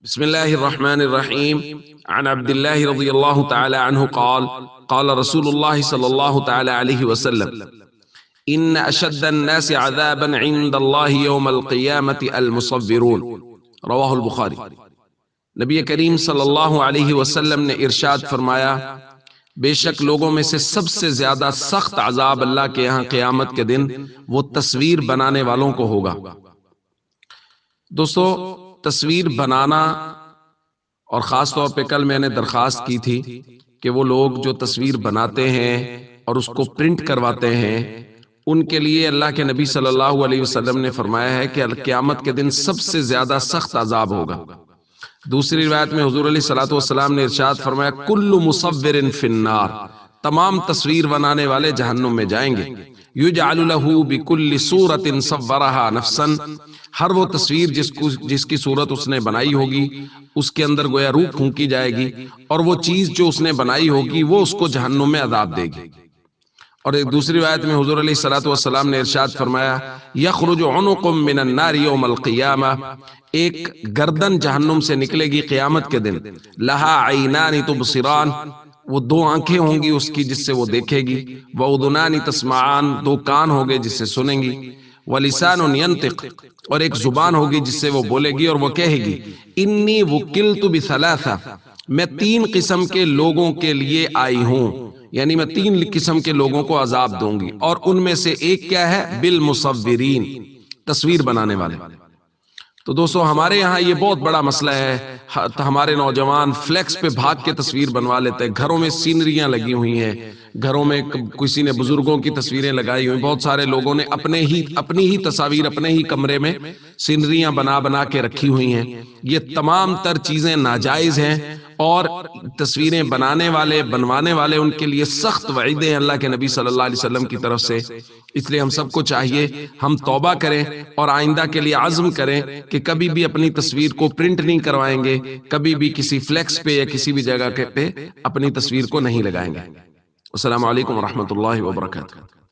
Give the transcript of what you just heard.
بسم الله الرحمن الرحيم. عن عبد الله رضي الله تعالى عنه قال قال رسول الله صلى الله تعالى عليه وسلم: إن أشد الناس عذابا عند الله يوم القيامة المصورون. رواہ البخاری۔ نبی کریم صلی اللہ علیہ وسلم نے ارشاد فرمایا، بے شک لوگوں میں سے سب سے زیادہ سخت عذاب اللہ کے یہاں قیامت کے دن وہ تصویر بنانے والوں کو ہوگا۔ دوستو، تصویر بنانا، اور خاص طور پہ کل میں نے درخواست کی تھی کہ وہ لوگ جو تصویر بناتے ہیں اور اس کو پرنٹ کرواتے ہیں، ان کے لیے اللہ کے نبی صلی اللہ علیہ وسلم نے فرمایا ہے کہ قیامت کے دن سب سے زیادہ سخت عذاب ہوگا۔ دوسری روایت میں حضور علیہ الصلوۃ والسلام نے ارشاد فرمایا، کل مصور فی النار، تمام تصویر بنانے والے جہنم میں جائیں گے۔ یجعل لہ بکل صورت صورہا نفسا، ہر وہ تصویر جس کی صورت اس نے بنائی ہوگی اس کے اندر گویا روح پھونکی جائے گی، اور وہ چیز جو اس نے بنائی ہوگی وہ اس کو جہنم میں عذاب دے گی۔ اور ایک دوسری روایت میں حضور علیہ الصلوۃ والسلام نے ارشاد فرمایا، یخرج عنق من النار یوم القیامہ، ایک گردن جہنم سے نکلے گی قیامت کے دن، لہا عینان تبصران، وہ دو آنکھیں ہوں گی اس کی جس سے وہ دیکھے گی، واذنان تسمعان، دو کان ہوں گے جس سے سنیں گی، ولسان ینطق، اور ایک زبان ہوگی جس سے وہ بولے گی اور وہ کہے گی، انی وکلت بثلاثہ، میں تین قسم کے لوگوں کے لیے آئی ہوں، یعنی میں تین قسم کے لوگوں کو عذاب دوں گی، اور ان میں سے ایک کیا ہے؟ بالمصورین، تصویر بنانے والے۔ تو دوستو، ہمارے یہاں یہ بہت بڑا مسئلہ ہے، ہمارے نوجوان فلیکس پہ بھاگ کے تصویر بنوا لیتے ہیں، گھروں میں سینریاں لگی ہوئی ہیں، گھروں میں کسی نے بزرگوں کی تصویریں لگائی ہوئی، بہت سارے لوگوں نے اپنی ہی تصاویر اپنے ہی کمرے میں سینریاں بنا کے رکھی ہوئی ہیں۔ یہ تمام تر چیزیں ناجائز ہیں، اور تصویریں بنوانے والے ان کے لیے سخت وعیدیں ہیں اللہ کے نبی صلی اللہ علیہ وسلم کی طرف سے۔ اس لیے ہم سب کو چاہیے ہم توبہ کریں اور آئندہ کے لیے عزم کریں کہ کبھی بھی اپنی تصویر کو پرنٹ نہیں کروائیں گے، کبھی بھی کسی فلیکس پہ یا کسی بھی جگہ پہ اپنی تصویر کو نہیں لگائیں گے۔ السلام علیکم ورحمۃ اللہ وبرکاتہ۔